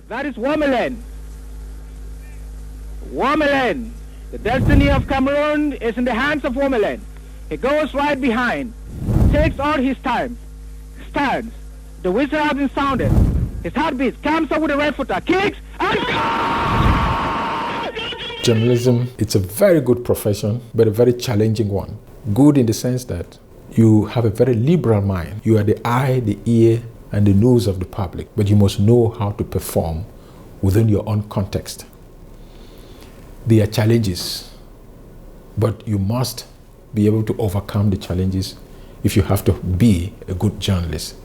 That is Wormeland. Wormeland. The destiny of Cameroon is in the hands of Wormeland. He goes right behind, takes all his time, stands. The whistle has been sounded. His heartbeat comes up with a right footer, kicks, and goal! Journalism, it's a very good profession, but a very challenging one. Good in the sense that you have a very liberal mind. You are the eye, the ear, and the nose of the public, but you must know how to perform within your own context. There are challenges, but you must be able to overcome the challenges if you have to be a good journalist.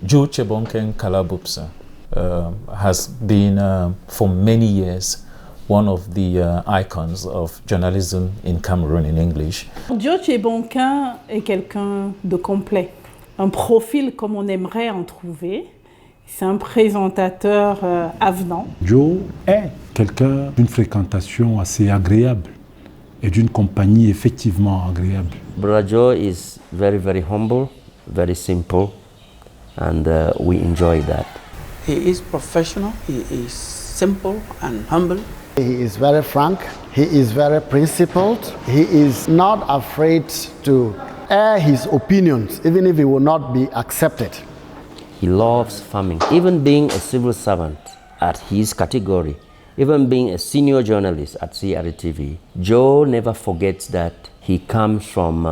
CHEBONGKEng Kalabupsa has been for many years one of the icons of journalism in Cameroon in English. CHEBONGKEng est quelqu'un de complet, un profil comme on aimerait en trouver. C'est un présentateur avenant. Joe est quelqu'un d'une fréquentation assez agréable et d'une compagnie effectivement agréable. Brother Joe is very, very humble, very simple. And we enjoy that. He is professional, he is simple and humble. He is very frank, he is very principled, he is not afraid to air his opinions, even if it will not be accepted. He loves farming. Even being a civil servant at his category, even being a senior journalist at CRTV, Joe never forgets that he comes from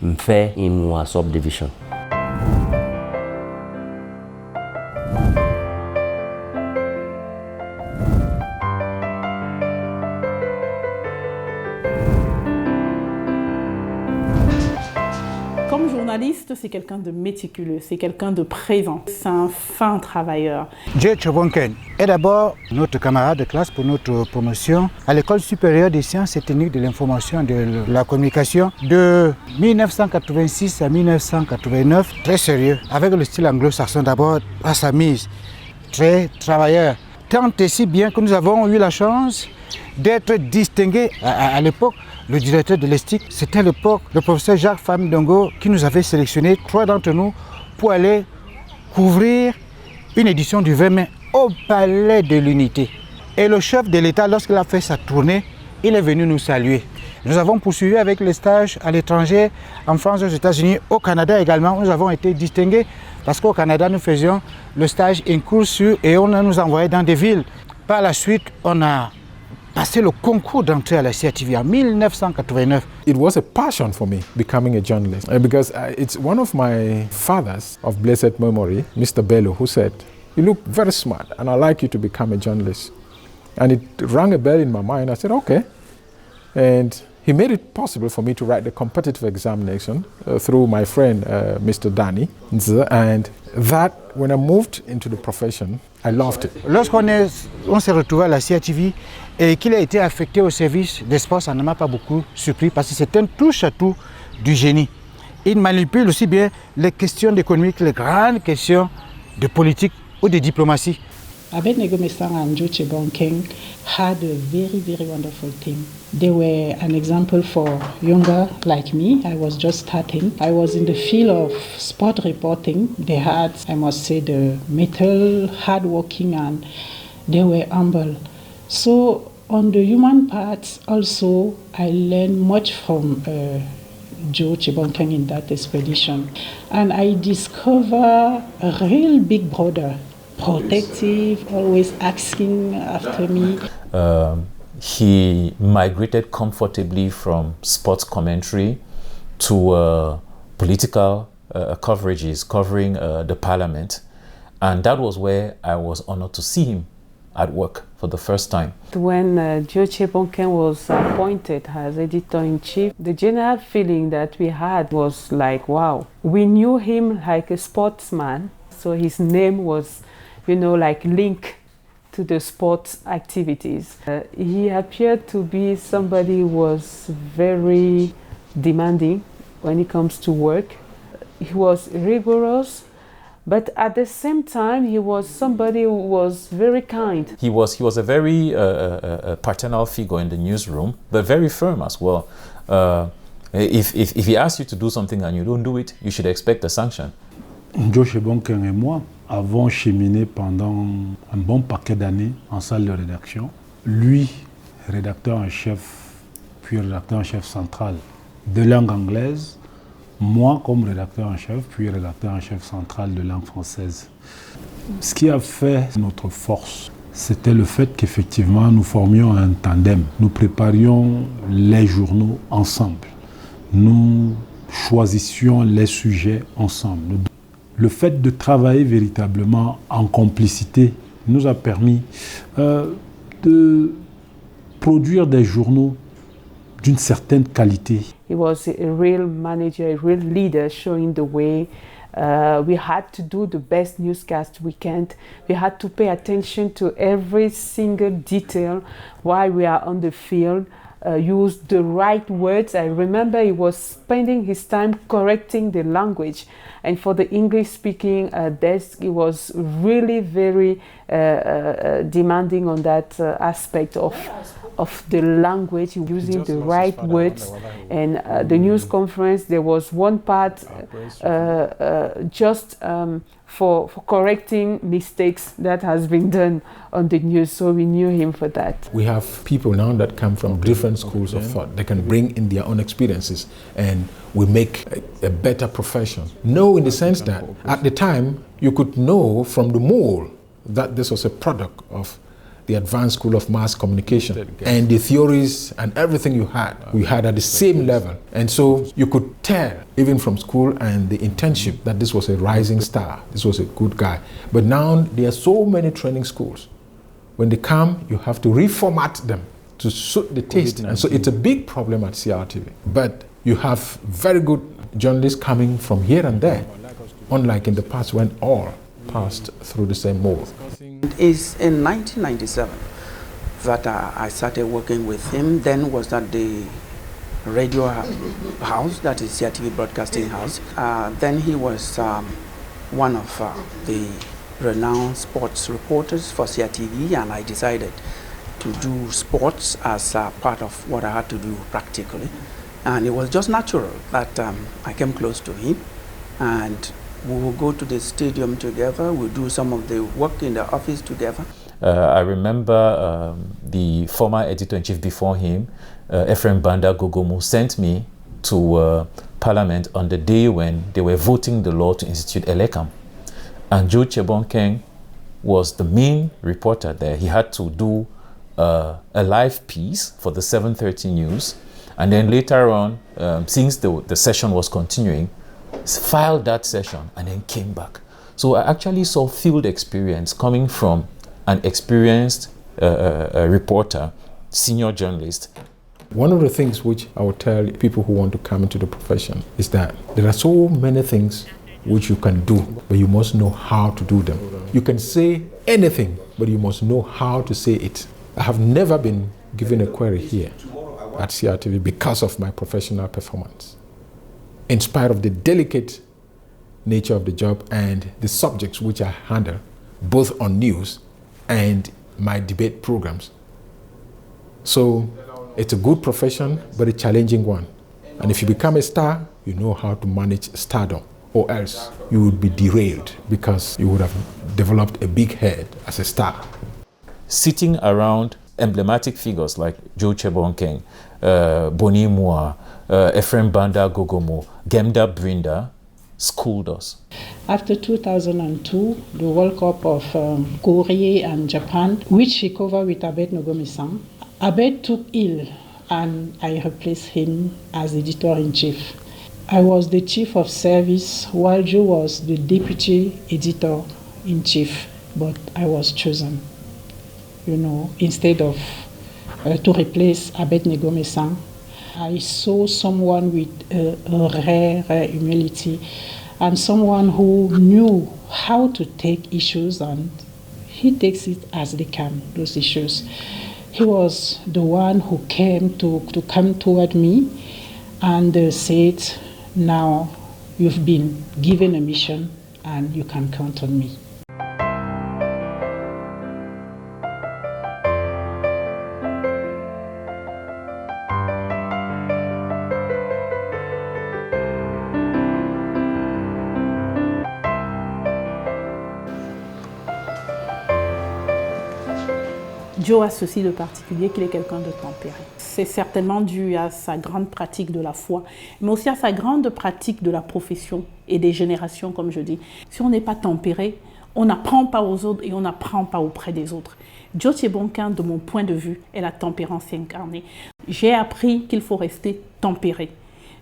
Mfe in Mwa subdivision. Comme journaliste, c'est quelqu'un de méticuleux, c'est quelqu'un de présent, c'est un fin travailleur. CHEBONGKEng est d'abord notre camarade de classe pour notre promotion à l'École supérieure des sciences et techniques de l'information et de la communication de 1986 à 1989. Très sérieux, avec le style anglo-saxon d'abord à sa mise, très travailleur. Tant et si bien que nous avons eu la chance d'être distingués à l'époque. Le directeur de l'ESTIC, c'était à l'époque le professeur Jacques Famdongo qui nous avait sélectionné 3 d'entre nous pour aller couvrir une édition du 20 mai au Palais de l'Unité. Et le chef de l'État, lorsqu'il a fait sa tournée, il est venu nous saluer. Nous avons poursuivi avec les stages à l'étranger, en France, aux États-Unis, au Canada également. Nous avons été distingués parce qu'au Canada, nous faisions le stage in cours et on nous envoyait dans des villes. Par la suite, on a passé le concours d'entrée à la CRTV en 1989. It was a passion for me becoming a journalist because it's one of my fathers of blessed memory, Mr. Bello, who said, "You look very smart and I'd like you to become a journalist." And it rang a bell in my mind. I said, okay. And he made it possible for me to write the competitive examination through my friend, Mr. Danny. And that, when I moved into the profession, I loved it. Lorsqu'on s'est retrouvé à la CRTV et qu'il a été affecté au service des sports, ça ne m'a pas beaucoup surpris parce que c'est un touche-à-tout du génie. Il manipule aussi bien les questions d'économie que les grandes questions de politique ou de diplomatie. Abednego Mestang and CHEBONGKEng had a very, very wonderful team. They were an example for younger like me. I was just starting. I was in the field of sport reporting. They had, I must say, the mettle, hardworking, and they were humble. So on the human part, also, I learned much from CHEBONGKEng in that expedition. And I discovered a real big brother. Protective, always asking after me. He migrated comfortably from sports commentary to political coverages covering the parliament. And that was where I was honored to see him at work for the first time. When CHEBONGKEng was appointed as editor-in-chief, the general feeling that we had was like, wow. We knew him like a sportsman, so his name was, you know, like linked to the sports activities. He appeared to be somebody who was very demanding when it comes to work. He was rigorous, but at the same time, he was somebody who was very kind. He was a very paternal figure in the newsroom, but very firm as well. If he asks you to do something and you don't do it, you should expect a sanction. Joe CHEBONGKENG et moi avons cheminé pendant un bon paquet d'années en salle de rédaction. Lui, rédacteur en chef, puis rédacteur en chef central de langue anglaise. Moi, comme rédacteur en chef, puis rédacteur en chef central de langue française. Ce qui a fait notre force, c'était le fait qu'effectivement nous formions un tandem. Nous préparions les journaux ensemble. Nous choisissions les sujets ensemble. Le fait de travailler véritablement en complicité nous a permis de produire des journaux d'une certaine qualité. He was a real manager, a real leader, showing the way. We had to do the best newscast we can. We had to pay attention to every single detail while we are on the field. Use the right words. I remember he was spending his time correcting the language, and for the English-speaking desk, he was really very demanding on that aspect of the language, using the right words. And the news conference, there was one part just for correcting mistakes that has been done on the news, so we knew him for that. We have people now that come from different schools of thought. They can bring in their own experiences and we make a better profession. No, in the sense that at the time you could know from the mall that this was a product of the Advanced School of Mass Communication, and the theories and everything we had at the same level. And so you could tell, even from school and the internship, that this was a rising star, this was a good guy. But now there are so many training schools. When they come, you have to reformat them to suit the taste. And so it's a big problem at CRTV. But you have very good journalists coming from here and there, unlike in the past when all passed through the same mold. It's in 1997 that I started working with him. Then was at the radio house, that is CRTV Broadcasting House. Then he was one of the renowned sports reporters for CRTV, and I decided to do sports as part of what I had to do practically. And it was just natural that I came close to him, and we will go to the stadium together, we'll do some of the work in the office together. I remember the former editor-in-chief before him, Ephraim Banda Gogomu, sent me to Parliament on the day when they were voting the law to institute ELECAM. And Joe CHEBONGKENG was the main reporter there. He had to do a live piece for the 7:30 news. And then later on, since the session was continuing, filed that session and then came back. So I actually saw field experience coming from an experienced reporter, senior journalist. One of the things which I would tell people who want to come into the profession is that there are so many things which you can do, but you must know how to do them. You can say anything, but you must know how to say it. I have never been given a query here at CRTV because of my professional performance. In spite of the delicate nature of the job and the subjects which I handle, both on news and my debate programs. So it's a good profession, but a challenging one. And if you become a star, you know how to manage stardom, or else you would be derailed because you would have developed a big head as a star. Sitting around emblematic figures like Joe CHEBONGKENG, Boni Mua, Ephraim Banda Gogomo, Gemda Brinda, schooled us. After 2002, the World Cup of Korea and Japan, which he covered with Abed Nogomi-san, Abed took ill and I replaced him as editor-in-chief. I was the chief of service while Joe was the deputy editor-in-chief, but I was chosen, instead of to replace Abed Nogomi-san. I saw someone with a rare humility and someone who knew how to take issues and he takes it as they come, those issues. He was the one who came to come toward me and said, now you've been given a mission and you can count on me. Joe a ceci de particulier qu'il est quelqu'un de tempéré. C'est certainement dû à sa grande pratique de la foi, mais aussi à sa grande pratique de la profession et des générations, comme je dis. Si on n'est pas tempéré, on n'apprend pas aux autres et on n'apprend pas auprès des autres. Joe CHEBONKKENG, de mon point de vue, est la tempérance incarnée. J'ai appris qu'il faut rester tempéré.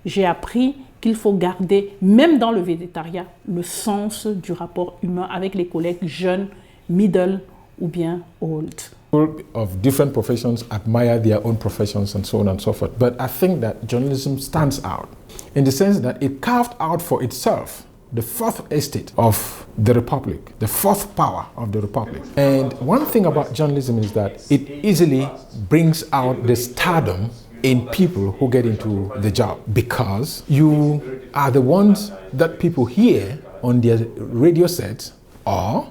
J'ai appris qu'il faut garder, même dans le végétariat, le sens du rapport humain avec les collègues jeunes, middle ou bien old. People of different professions admire their own professions and so on and so forth. But I think that journalism stands out in the sense that it carved out for itself the fourth estate of the Republic, the fourth power of the Republic. And one thing about journalism is that it easily brings out the stardom in people who get into the job, because you are the ones that people hear on their radio sets or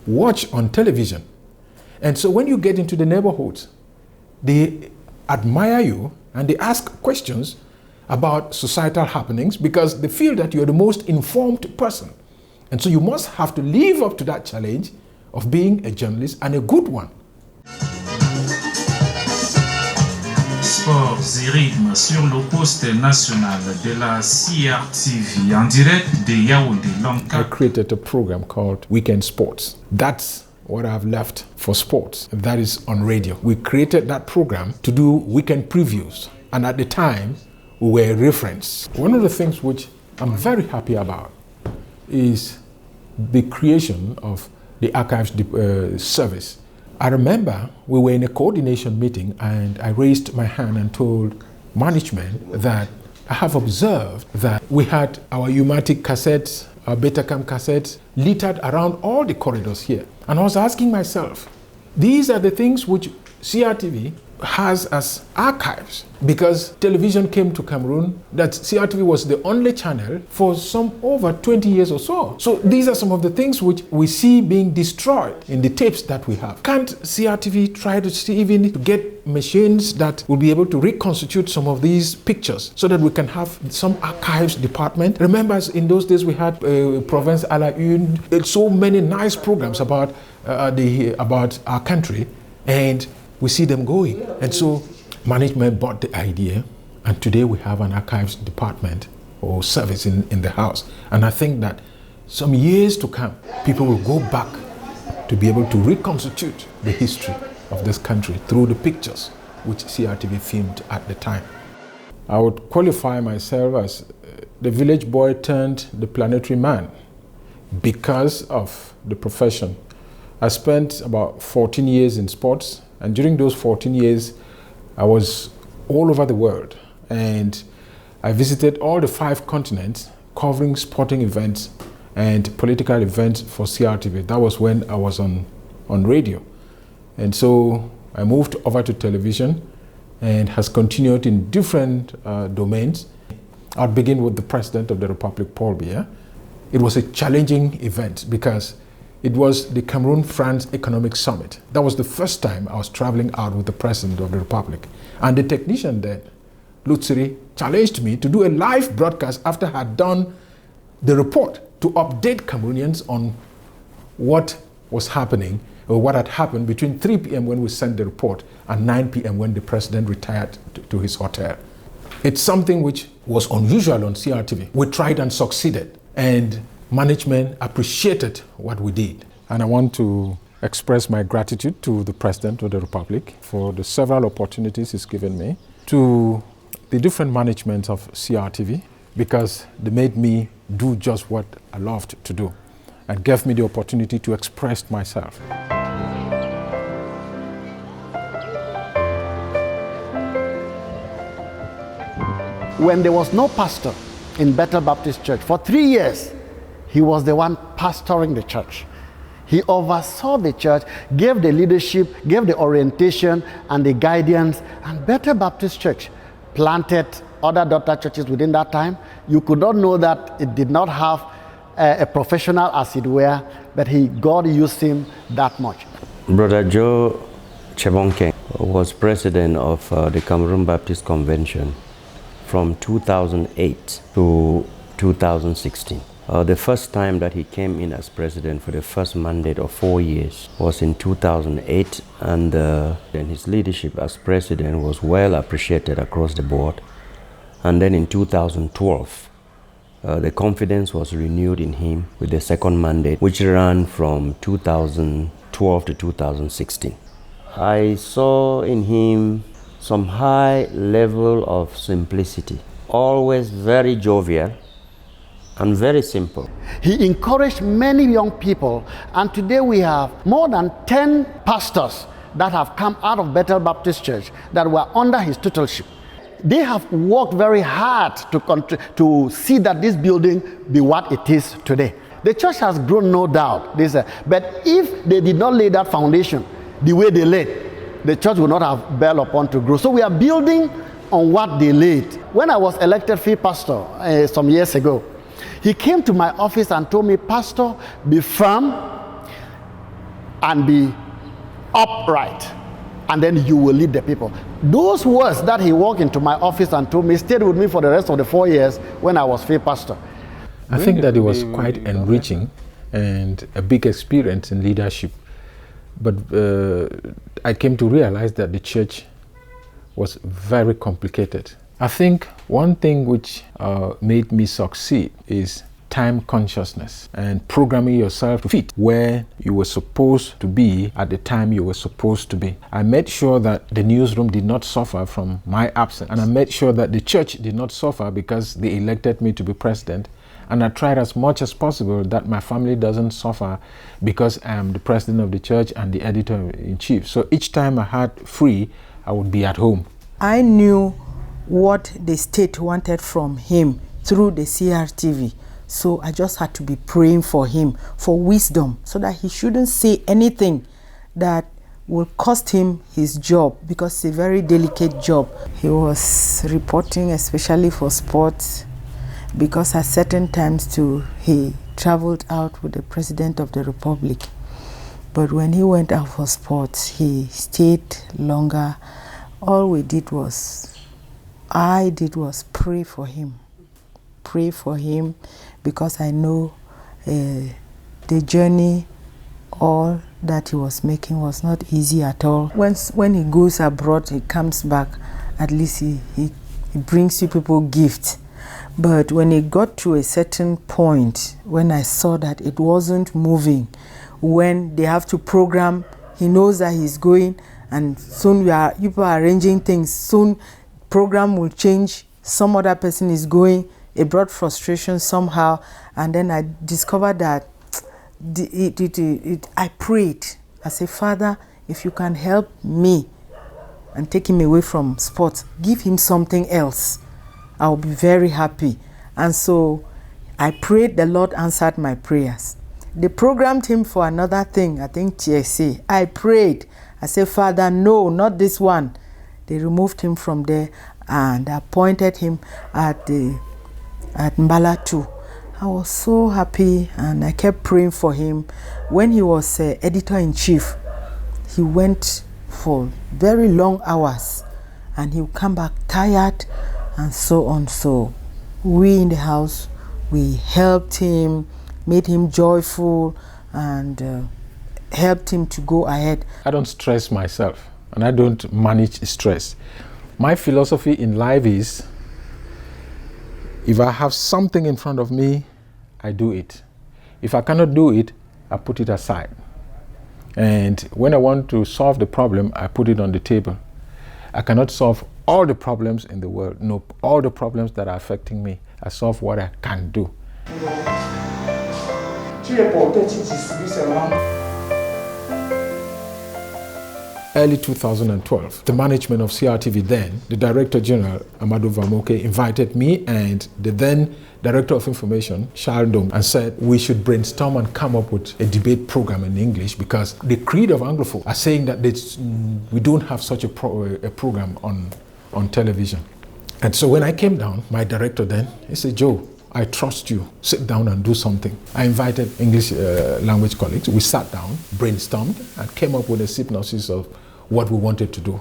watch on television. And so when you get into the neighborhoods, they admire you and they ask questions about societal happenings because they feel that you're the most informed person. And so you must have to live up to that challenge of being a journalist, and a good one. Sports et rythmes sur le poste national de la CRTV en direct de Yaoundé. I created a program called Weekend Sports. That's what I've left for sports. That is on radio. We created that program to do weekend previews, and at the time we were referenced. One of the things which I'm very happy about is the creation of the archives service. I remember we were in a coordination meeting and I raised my hand and told management that I have observed that we had our Umatic cassettes, our Betacam cassettes littered around all the corridors here. And I was asking myself, these are the things which CRTV has as archives, because television came to Cameroon, that CRTV was the only channel for some over 20 years or so. So these are some of the things which we see being destroyed in the tapes that we have. Can't CRTV try to see even to get machines that will be able to reconstitute some of these pictures so that we can have some archives department? Remember, in those days we had Province à la Une, so many nice programs about our country, and we see them going. And so management bought the idea, and today we have an archives department or service in the house. And I think that some years to come, people will go back to be able to reconstitute the history of this country through the pictures which CRTV filmed at the time. I would qualify myself as the village boy turned the planetary man because of the profession. I spent about 14 years in sports, and during those 14 years, I was all over the world, and I visited all the 5 continents covering sporting events and political events for CRTV. That was when I was on radio. And so I moved over to television and has continued in different domains. I'll begin with the President of the Republic, Paul Biya. It was a challenging event because it was the Cameroon-France Economic Summit. That was the first time I was traveling out with the President of the Republic. And the technician then, Lutsiri, challenged me to do a live broadcast after I had done the report to update Cameroonians on what was happening or what had happened between 3 p.m. when we sent the report and 9 p.m. when the President retired to his hotel. It's something which was unusual on CRTV. We tried and succeeded, and management appreciated what we did. And I want to express my gratitude to the President of the Republic for the several opportunities he's given me, to the different managements of CRTV, because they made me do just what I loved to do and gave me the opportunity to express myself. When there was no pastor in Bethel Baptist Church for 3 years, he was the one pastoring the church. He oversaw the church, gave the leadership, gave the orientation and the guidance, and Bethel Baptist Church planted other daughter churches within that time. You could not know that it did not have a professional, as it were, but God used him that much. Brother Joe CHEBONGKENG was president of the Cameroon Baptist Convention from 2008 to 2016. The first time that he came in as president for the first mandate of 4 years was in 2008, and then his leadership as president was well appreciated across the board. And then in 2012, the confidence was renewed in him with the second mandate, which ran from 2012 to 2016. I saw in him some high level of simplicity, always very jovial and very simple. He encouraged many young people, and today we have more than 10 pastors that have come out of Bethel Baptist Church that were under his tutorship. They have worked very hard to see that this building be what it is today. The church has grown, no doubt, but if they did not lay that foundation the way they laid, the church would not have built upon to grow. So we are building on what they laid. When I was elected field pastor some years ago, he came to my office and told me, "Pastor, be firm and be upright, and then you will lead the people." Those words that he walked into my office and told me stayed with me for the rest of the 4 years when I was field pastor. I think that it was quite enriching and a big experience in leadership. But I came to realize that the church was very complicated. I think one thing which made me succeed is time consciousness and programming yourself to fit where you were supposed to be at the time you were supposed to be. I made sure that the newsroom did not suffer from my absence, and I made sure that the church did not suffer because they elected me to be president. And I tried as much as possible that my family doesn't suffer because I am the president of the church and the editor-in-chief. So each time I had free, I would be at home. I knew what the state wanted from him through the CRTV. So I just had to be praying for him, for wisdom, so that he shouldn't say anything that will cost him his job, because it's a very delicate job. He was reporting especially for sports, because at certain times too, he traveled out with the President of the Republic. But when he went out for sports, he stayed longer. All I did was pray for him. Pray for him, because I know the journey, all that he was making was not easy at all. When he goes abroad, he comes back, at least he brings you people gifts. But when it got to a certain point, when I saw that it wasn't moving, when they have to program, he knows that he's going, and soon people are arranging things, soon program will change, some other person is going. It brought frustration somehow, and then I discovered that I prayed. I said, "Father, if you can help me and take him away from sports, give him something else, I'll be very happy." And so I prayed, the Lord answered my prayers. They programmed him for another thing, I think TSA. I prayed. I said, "Father, no, not this one." They removed him from there and appointed him at Mbala 2. I was so happy, and I kept praying for him. When he was editor-in-chief, he went for very long hours, and he would come back tired, and so on. So we in the house, we helped him, made him joyful, and helped him to go ahead. I don't stress myself, and I don't manage stress. My philosophy in life is, if I have something in front of me, I do it. If I cannot do it, I put it aside. And when I want to solve the problem, I put it on the table. I cannot solve all the problems in the world, no, all the problems that are affecting me. I solve what I can do. early 2012, the management of CRTV then, the Director General, Amadou Vamoke, invited me and the then Director of Information, Charles Dom, and said we should brainstorm and come up with a debate program in English because the creed of Anglophone are saying that we don't have such a program on television. And so when I came down, my director then, he said, Joe, I trust you. Sit down and do something. I invited English language colleagues. We sat down, brainstormed, and came up with a synopsis of what we wanted to do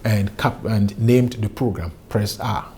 and named the program Press R.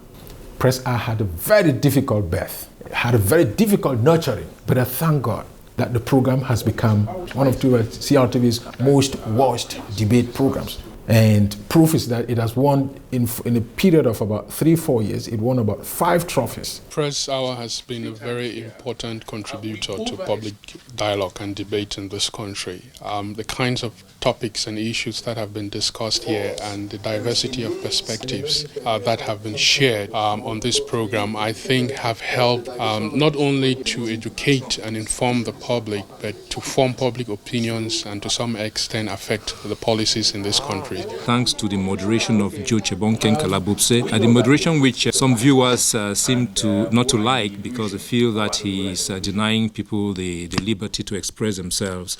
Press R had a very difficult birth. It had a very difficult nurturing, but I thank God that the program has become one of CRTV's most watched debate programs. And proof is that it has won, in a period of about 3-4 years, it won about 5 trophies. Press Hour has been a very important contributor to public dialogue and debate in this country. The kinds of topics and issues that have been discussed here and the diversity of perspectives that have been shared on this program, I think have helped not only to educate and inform the public, but to form public opinions and to some extent affect the policies in this country. Thanks to the moderation of Joe CHEBONGKENG Kalabupse, and the moderation which some viewers seem to not to like because they feel that he is denying people the liberty to express themselves.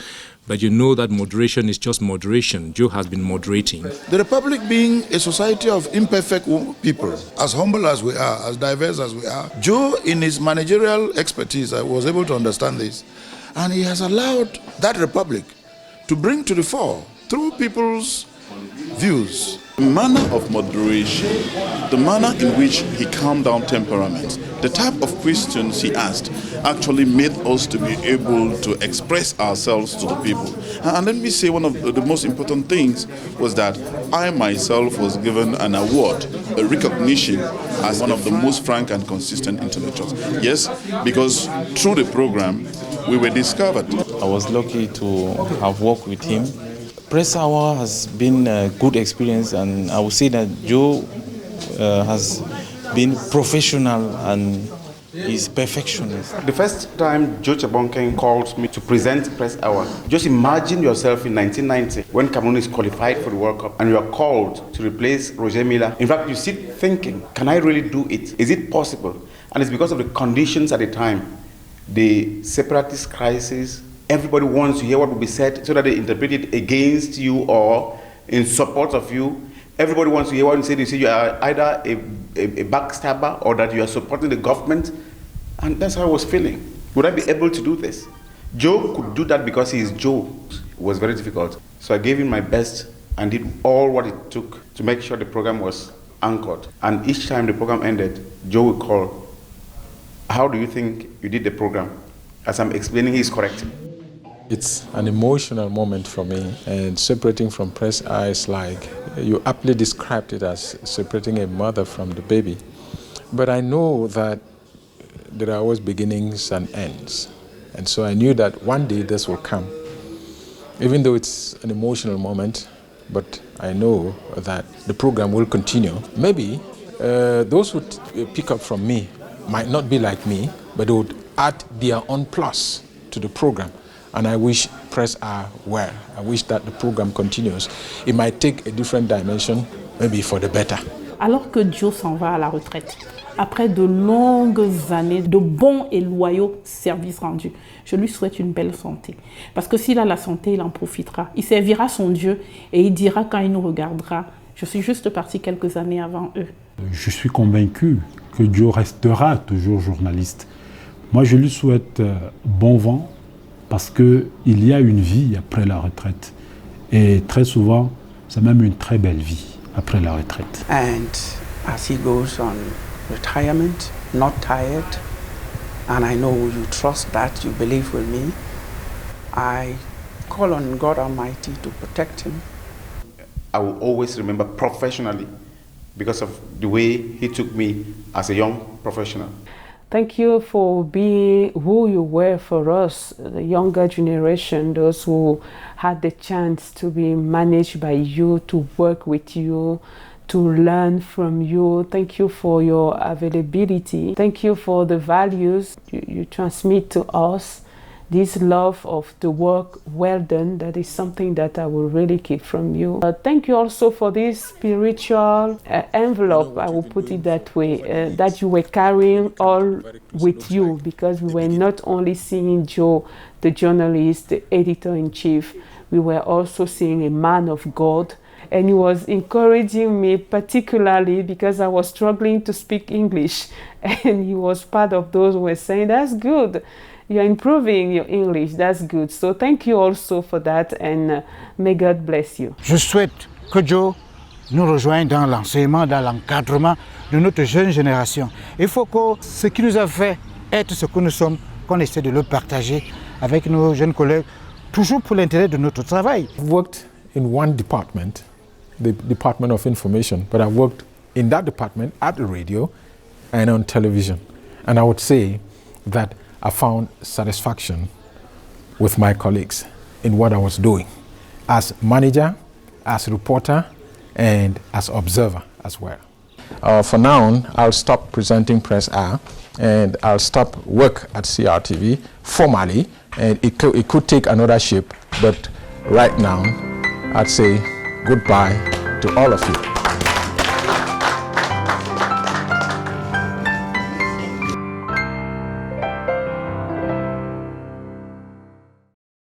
But you know that moderation is just moderation. Joe has been moderating. The Republic being a society of imperfect people, as humble as we are, as diverse as we are, Joe, in his managerial expertise, I was able to understand this. And he has allowed that Republic to bring to the fore, through people's views, the manner of moderation, the manner in which he calmed down temperament, the type of questions he asked actually made us to be able to express ourselves to the people. And let me say one of the most important things was that I myself was given an award, a recognition as one of the most frank and consistent intellectuals. Yes, because through the program we were discovered. I was lucky to have worked with him. Press Hour has been a good experience, and I would say that Joe has been professional and is perfectionist. The first time Joe CHEBONGKENG called me to present Press Hour, just imagine yourself in 1990 when Cameroon is qualified for the World Cup and you are called to replace Roger Milla. In fact, you sit thinking, can I really do it? Is it possible? And it's because of the conditions at the time, the separatist crisis. Everybody wants to hear what will be said so that they interpret it against you or in support of you. Everybody wants to hear what you say. They say you are either a backstabber or that you are supporting the government. And that's how I was feeling. Would I be able to do this? Joe could do that because he is Joe. It was very difficult. So I gave him my best and did all what it took to make sure the program was anchored. And each time the program ended, Joe would call, how do you think you did the program? As I'm explaining, he's correcting. It's an emotional moment for me, and separating from Press Eye is like, you aptly described it as separating a mother from the baby. But I know that there are always beginnings and ends. And so I knew that one day this will come. Even though it's an emotional moment, but I know that the program will continue. Maybe those who pick up from me might not be like me, but they would add their own plus to the program. And I wish Press R well. I wish that the program continues. It might take a different dimension, maybe for the better. Alors que Joe s'en va à la retraite, après de longues années de bons et loyaux services rendus, je lui souhaite une belle santé. Parce que s'il a la santé, il en profitera. Il servira son Dieu et il dira quand il nous regardera, je suis juste parti quelques années avant eux. Je suis convaincu que Joe restera toujours journaliste. Moi, je lui souhaite bon vent parce qu'il y a une vie après la retraite. Et très souvent, c'est même une très belle vie après la retraite. And as he goes on retirement, not tired, and I know you trust that, you believe with me, I call on God Almighty to protect him. I will always remember professionally because of the way he took me as a young professional. Thank you for being who you were for us, the younger generation, those who had the chance to be managed by you, to work with you, to learn from you. Thank you for your availability. Thank you for the values you transmit to us. this love of the work well done, that is something that I will really keep from you. Thank you also for this spiritual envelope, I will put it that way, that you were carrying all with you, because we were not only seeing Joe, the journalist, the editor-in-chief, we were also seeing a man of God. And he was encouraging me, particularly because I was struggling to speak English. And he was part of those who were saying, that's good. You're improving your English. That's good. So thank you also for that, and may God bless you. Je souhaite que Joe nous rejoigne dans l'enseignement, dans l'encadrement de notre jeune génération. Il faut que ce qui nous a fait être ce que nous sommes, qu'on essaie de le partager avec nos jeunes collègues, toujours pour l'intérêt de notre travail. I've worked in one department, the Department of Information, but I've worked in that department at the radio and on television. And I would say that I found satisfaction with my colleagues in what I was doing as manager, as reporter, and as observer as well. For now, I'll stop presenting Press Hour and I'll stop work at CRTV formally, and it could take another shape, but right now I'd say goodbye to all of you.